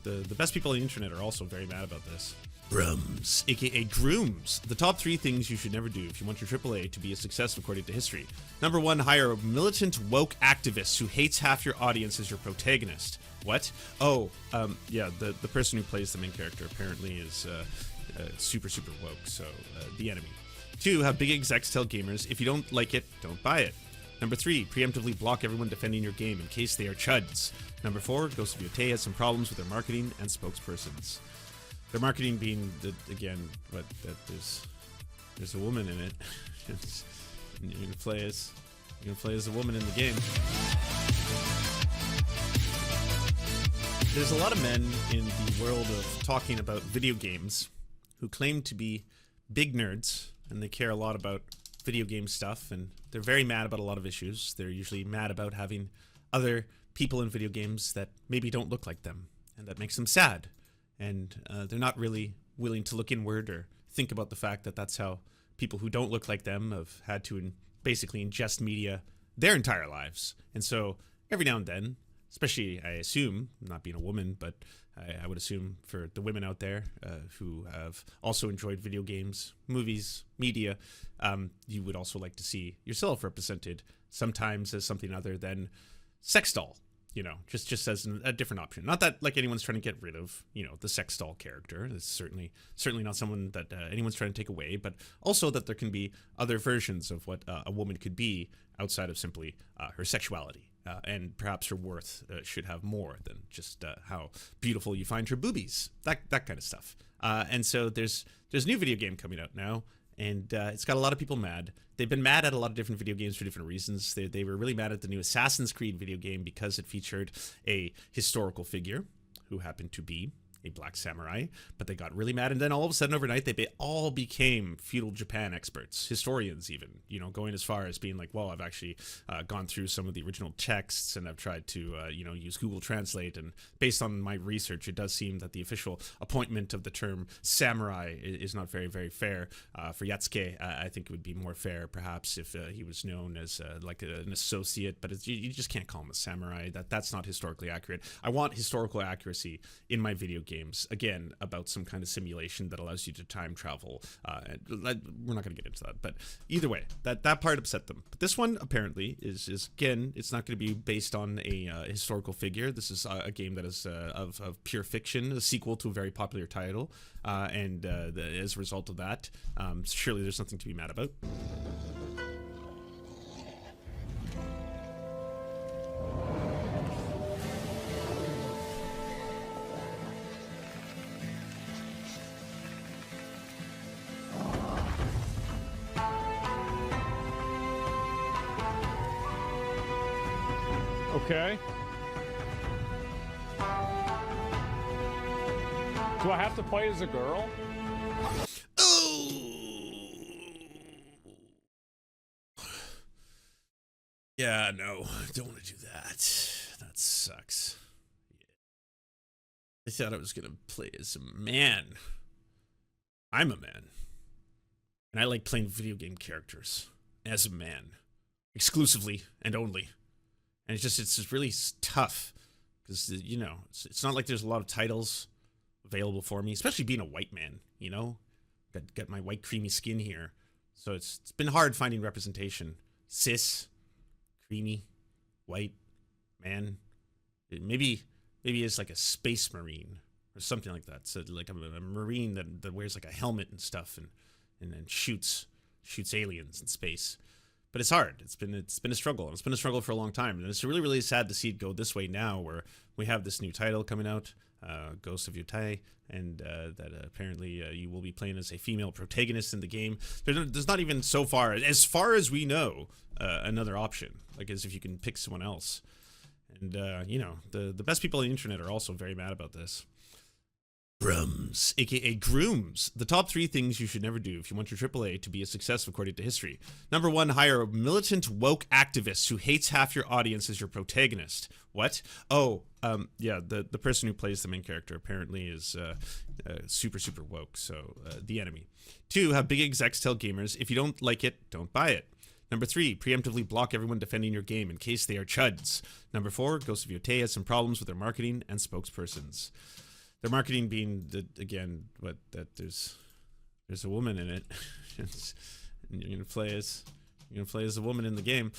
the best people on the internet are also very mad about this. Grums, aka grooms. The top 3 things you should never do if you want your AAA to be a success according to history. Number 1, hire a militant woke activist who hates half your audience as your protagonist. What? Oh, yeah, the person who plays the main character apparently is super woke, so the enemy. 2, have big execs tell gamers, if you don't like it, don't buy it. Number 3, preemptively block everyone defending your game in case they are chuds. Number 4, Ghost of Yōtei has some problems with their marketing and spokespersons. Their marketing being, that there's a woman in it. You're gonna play as a woman in the game. There's a lot of men in the world of talking about video games who claim to be big nerds, and they care a lot about video game stuff, and they're very mad about a lot of issues. They're usually mad about having other people in video games that maybe don't look like them, and that makes them sad. And they're not really willing to look inward or think about the fact that that's how people who don't look like them have had to basically ingest media their entire lives. And so every now and then, especially I assume, not being a woman, but I would assume for the women out there who have also enjoyed video games, movies, media, you would also like to see yourself represented sometimes as something other than sex doll. You know, just as a different option. Not that like anyone's trying to get rid of, you know, the sex doll character. It's certainly not someone that anyone's trying to take away, but also that there can be other versions of what a woman could be outside of simply her sexuality. And perhaps her worth should have more than just how beautiful you find her boobies. That kind of stuff. And so there's a new video game coming out now, and it's got a lot of people mad. They've been mad at a lot of different video games for different reasons. They were really mad at the new Assassin's Creed video game because it featured a historical figure who happened to be a black samurai, but they got really mad, and then all of a sudden overnight they all became feudal Japan experts, historians even, you know, going as far as being like, well, I've actually gone through some of the original texts, and I've tried to you know, use Google Translate, and based on my research, it does seem that the official appointment of the term samurai is not very fair. For Yatsuke, I think it would be more fair perhaps if he was known as like an associate, but you just can't call him a samurai. That's not historically accurate. I want historical accuracy in my video games, again, about some kind of simulation that allows you to time travel. We're not going to get into that, but either way, that part upset them. But this one apparently is again, it's not going to be based on a historical figure. This is a game that is of pure fiction, a sequel to a very popular title, and as a result of that, surely there's nothing to be mad about. Okay. Do I have to play as a girl? Oh! Yeah, no, don't want to do that. That sucks. Yeah. I thought I was gonna play as a man. I'm a man. And I like playing video game characters as a man. Exclusively and only. And it's just really tough because, you know, it's not like there's a lot of titles available for me, especially being a white man, you know, got my white creamy skin here. So it's been hard finding representation. Cis, creamy, white man. Maybe it's like a space marine or something like that. So like a marine that wears like a helmet and stuff and then shoots aliens in space. But it's hard. It's been a struggle. It's been a struggle for a long time, and it's really sad to see it go this way now, where we have this new title coming out, Ghost of Yōtei, and that apparently you will be playing as a female protagonist in the game. There's not even so far as we know, another option, like as if you can pick someone else. And you know, the best people on the internet are also very mad about this. Grums, aka grooms. The top 3 things you should never do if you want your AAA to be a success according to history. Number 1, hire a militant woke activist who hates half your audience as your protagonist. What? Oh, yeah, the person who plays the main character apparently is super woke, so the enemy. 2, have big execs tell gamers, if you don't like it, don't buy it. Number 3, preemptively block everyone defending your game in case they are chuds. Number 4, Ghost of Yōtei has some problems with their marketing and spokespersons. their marketing being that, again, that there's a woman in it, and you're gonna play as a woman in the game.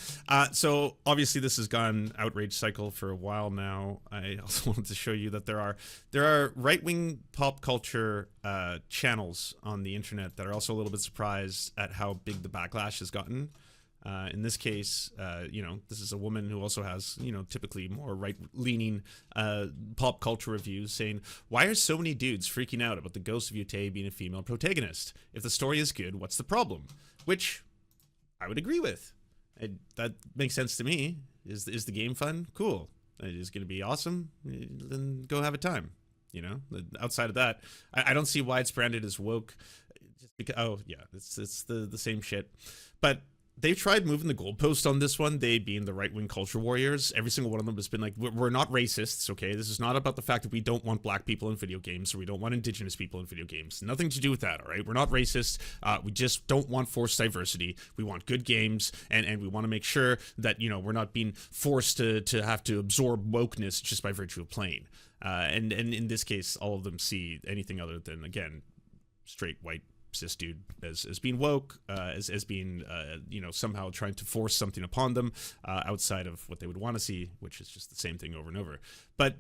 So obviously this has gone outrage cycle for a while now. I also wanted to show you that there are right-wing pop culture channels on the internet that are also a little bit surprised at how big the backlash has gotten. In this case, this is a woman who also has, typically more right-leaning pop culture reviews saying, why are so many dudes freaking out about the Ghost of Yōtei being a female protagonist? If the story is good, what's the problem? Which I would agree with. That makes sense to me. Is the game fun? Cool. It is going to be awesome. Then go have a time. Outside of that, I don't see why it's branded as woke. Just because, oh yeah, it's the same shit. But they've tried moving the goalpost on this one, they being the right-wing culture warriors. Every single one of them has been like, we're not racists, okay? This is not about the fact that we don't want black people in video games or we don't want indigenous people in video games. Nothing to do with that, all right? We're not racist. We just don't want forced diversity. We want good games, and we want to make sure that, we're not being forced to have to absorb wokeness just by virtue of playing. And in this case, all of them see anything other than, again, straight white cis dude as being woke, as being somehow trying to force something upon them outside of what they would want to see, which is just the same thing over and over. But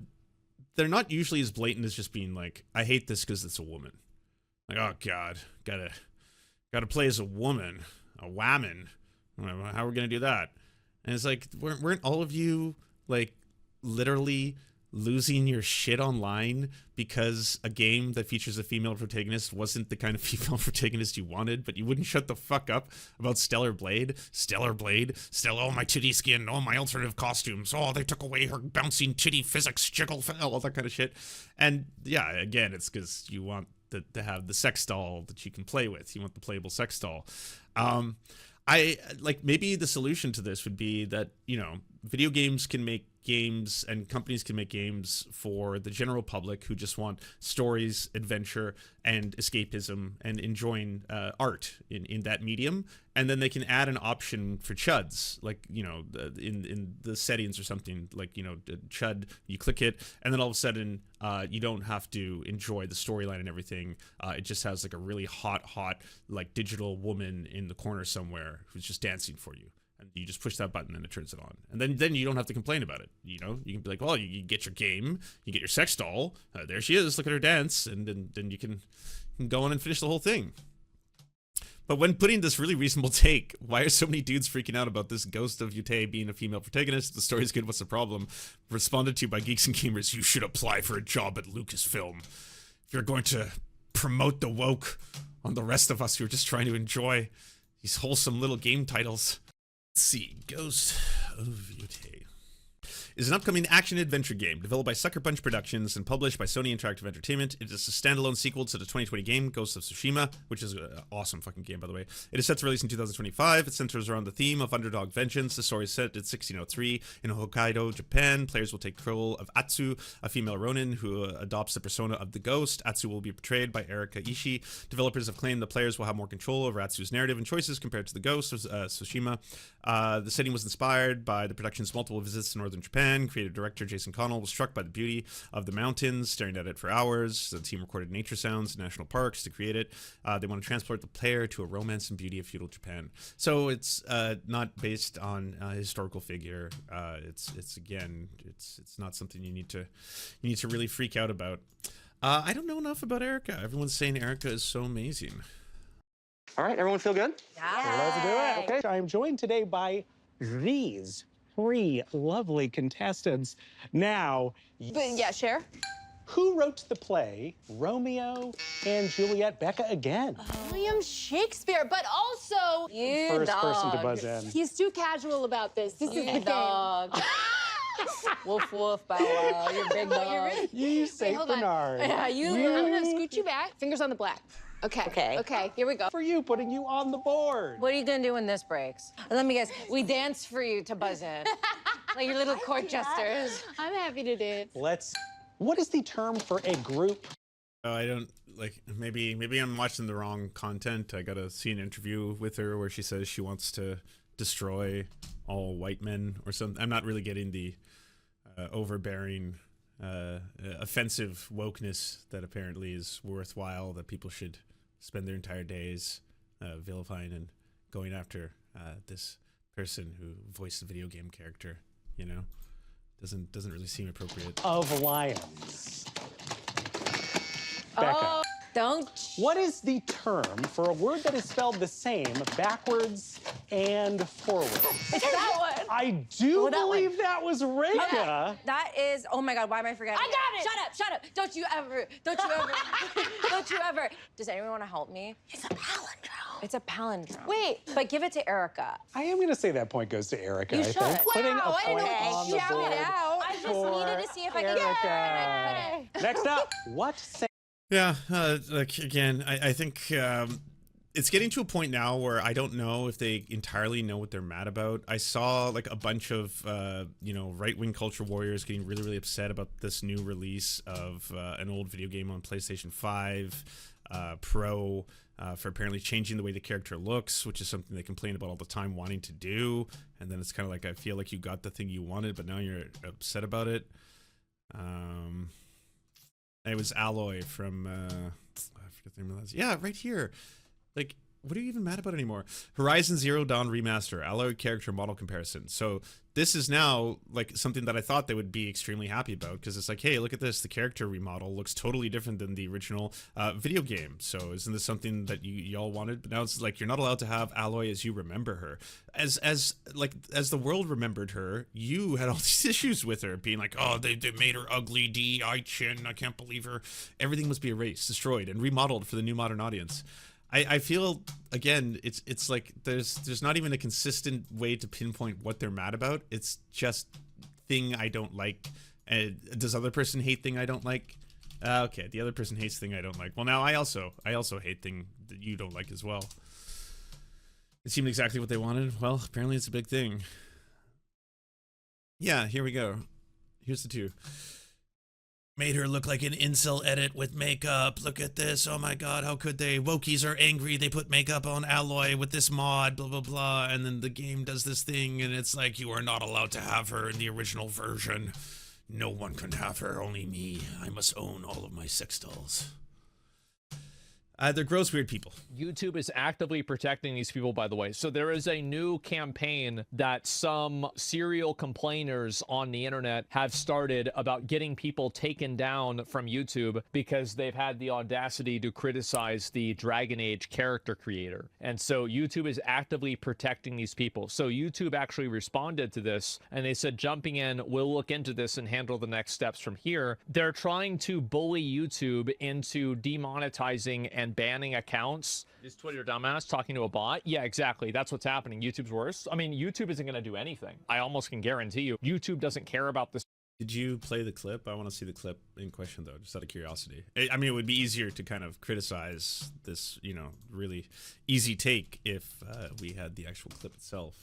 they're not usually as blatant as just being like, I hate this because it's a woman. Like, oh god, gotta play as a woman, a whammon. How are we gonna do that? And it's like, weren't all of you like literally losing your shit online because a game that features a female protagonist wasn't the kind of female protagonist you wanted, but you wouldn't shut the fuck up about Stellar Blade, oh, my titty skin, oh, my alternative costumes, oh, they took away her bouncing titty physics, jiggle, all that kind of shit. And yeah, again, it's because you want to have the sex doll that you can play with. You want the playable sex doll. Maybe the solution to this would be that, video games can make games and companies can make games for the general public who just want stories, adventure, and escapism and enjoying art in that medium. And then they can add an option for chuds, like, in the settings or something, like, chud, you click it, and then all of a sudden you don't have to enjoy the storyline and everything. It just has like a really hot, like digital woman in the corner somewhere who's just dancing for you. And you just push that button and it turns it on. And then you don't have to complain about it. You can be like, well, you get your game, you get your sex doll. There she is. Look at her dance. And then you can go on and finish the whole thing. But when putting this really reasonable take, why are so many dudes freaking out about this Ghost of Yōtei being a female protagonist? If the story's good, what's the problem? Responded to by Geeks and Gamers, you should apply for a job at Lucasfilm. If you're going to promote the woke on the rest of us who are just trying to enjoy these wholesome little game titles. Let's see, Ghost of Yōtei is an upcoming action-adventure game developed by Sucker Punch Productions and published by Sony Interactive Entertainment. It is a standalone sequel to the 2020 game, Ghost of Tsushima, which is an awesome fucking game, by the way. It is set to release in 2025. It centers around the theme of underdog vengeance. The story is set at 1603 in Hokkaido, Japan. Players will take control of Atsu, a female ronin who adopts the persona of the ghost. Atsu will be portrayed by Erika Ishii. Developers have claimed the players will have more control over Atsu's narrative and choices compared to the Ghost of Tsushima. The setting was inspired by the production's multiple visits to northern Japan. Creative director Jason Connell was struck by the beauty of the mountains, staring at it for hours. The team recorded nature sounds in national parks to create it. They want to transport the player to a romance and beauty of feudal Japan. So it's not based on a historical figure. It's not something you need to really freak out about. I don't know enough about Erika. Everyone's saying Erika is so amazing. All right, everyone feel good? Yeah. Let's do it. Okay, I am joined today by these three lovely contestants. Now, yeah, share. Who wrote the play Romeo and Juliet? Becca again. William Shakespeare, but also you First dog. person to buzz in. He's too casual about this. This is the dog. Woof woof, bow wow, you're big dog. You Saint Bernard. Yeah, I'm gonna scoot you back. Fingers on the black. Okay, here we go. For you, putting you on the board. What are you gonna do when this breaks? Let me guess, we dance for you to buzz in. Like your little court jesters. I'm happy to dance. What is the term for a group? Oh, I don't, like, maybe I'm watching the wrong content. I gotta see an interview with her where she says she wants to destroy all white men or something. I'm not really getting the overbearing offensive wokeness that apparently is worthwhile, that people should spend their entire days vilifying and going after this person who voiced a video game character, you know? Doesn't really seem appropriate. Of lions. Becca. Don't. What is the term for a word that is spelled the same backwards and forwards? It's that one. I do that believe one. that was Reka. That is, oh my God, why am I forgetting? I got it. Shut up. Don't you ever, don't you ever. Does anyone want to help me? It's a palindrome. It's a palindrome. Wait. But give it to Erica. I am going to say that point goes to Erica, You I should. think. Putting a Wow, I didn't point know on you the shouted board out. I just for needed to see if I Erica. could. Next up, what say? Yeah, like again, I think it's getting to a point now where I don't know if they entirely know what they're mad about. I saw like a bunch of you know, right-wing culture warriors getting really upset about this new release of an old video game on PlayStation 5 Pro for apparently changing the way the character looks, which is something they complain about all the time wanting to do. And then it's kind of like, I feel like you got the thing you wanted, but now you're upset about it. It was Alloy from, I forget the name of that. Yeah, right here. Like, what are you even mad about anymore? Horizon Zero Dawn Remaster, Alloy character model comparison. So this is now like something that I thought they would be extremely happy about, because it's like, hey, look at this. The character remodel looks totally different than the original video game. So isn't this something that y'all wanted? But now it's like, you're not allowed to have Alloy as you remember her. As the world remembered her, you had all these issues with her, being like, oh, they made her ugly, I can't believe her. Everything must be erased, destroyed, and remodeled for the new modern audience. I feel, again, it's like there's not even a consistent way to pinpoint what they're mad about. It's just thing I don't like. Does other person hate thing I don't like? Okay, the other person hates thing I don't like. Well, now I also hate thing that you don't like as well. It seemed exactly what they wanted. Well, apparently it's a big thing. Yeah, here we go. Here's the two. Made her look like an incel edit with makeup. Look at this. Oh my God, how could they? Wokies are angry. They put makeup on Alloy with this mod, blah, blah, blah. And then the game does this thing, and it's like, you are not allowed to have her in the original version. No one can have her, only me. I must own all of my sex dolls. They're gross, weird people. YouTube is actively protecting these people, by the way. So there is a new campaign that some serial complainers on the internet have started about getting people taken down from YouTube because they've had the audacity to criticize the Dragon Age character creator. And so YouTube is actively protecting these people. So YouTube actually responded to this and they said, jumping in, we'll look into this and handle the next steps from here. They're trying to bully YouTube into demonetizing and banning accounts. Is Twitter dumbass talking to a bot? Yeah, exactly. That's what's happening. YouTube's worse. I mean, YouTube isn't going to do anything. I almost can guarantee you. YouTube doesn't care about this. Did you play the clip? I want to see the clip in question, though, just out of curiosity. I mean, it would be easier to kind of criticize this, you know, really easy take if we had the actual clip itself.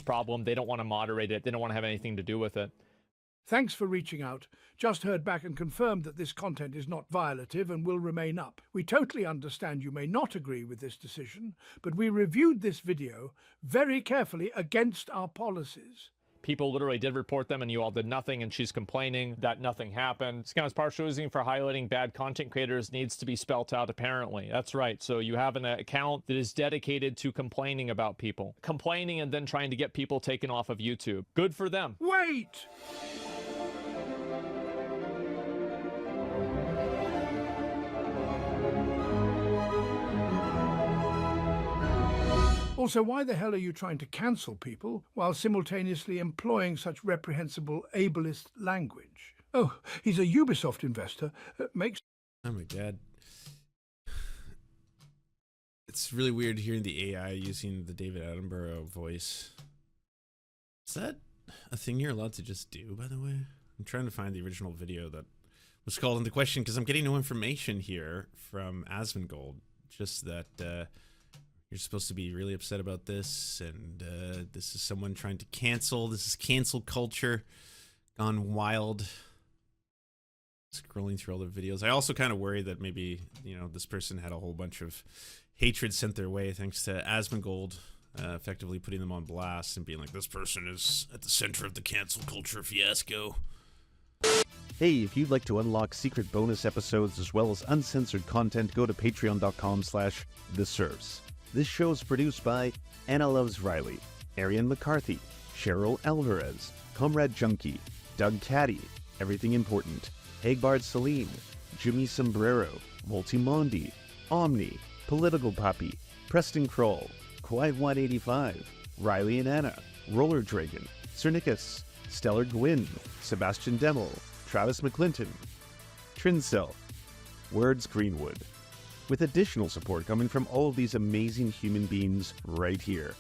Problem. They don't want to moderate it. They don't want to have anything to do with it. Thanks for reaching out. Just heard back and confirmed that this content is not violative and will remain up. We totally understand you may not agree with this decision, but we reviewed this video very carefully against our policies. People literally did report them and you all did nothing, and she's complaining that nothing happened. Scams partializing for highlighting bad content creators needs to be spelt out, apparently. That's right. So you have an account that is dedicated to complaining about people. Complaining and then trying to get people taken off of YouTube. Good for them. Wait! Also, why the hell are you trying to cancel people while simultaneously employing such reprehensible ableist language? Oh, he's a Ubisoft investor. Makes... Oh my God. It's really weird hearing the AI using the David Attenborough voice. Is that a thing you're allowed to just do, by the way? I'm trying to find the original video that was called into question because I'm getting no information here from Asmongold. Just that you're supposed to be really upset about this, and this is someone trying to cancel. This is cancel culture gone wild. Scrolling through all the videos. I also kind of worry that maybe, you know, this person had a whole bunch of hatred sent their way thanks to Asmongold effectively putting them on blast and being like, this person is at the center of the cancel culture fiasco. Hey, if you'd like to unlock secret bonus episodes as well as uncensored content, go to patreon.com/The Serfs. This show is produced by Anna Loves Riley, Arian McCarthy, Cheryl Alvarez, Comrade Junkie, Doug Caddy, Everything Important, Hagbard Celine, Jimmy Sombrero, Multimondi, Omni, Political Puppy, Preston Kroll, Quiet 185, Riley and Anna, Roller Dragon, Cernicus, Stellar Gwyn, Sebastian Demel, Travis McClinton, Trincell, Words Greenwood, with additional support coming from all of these amazing human beings right here.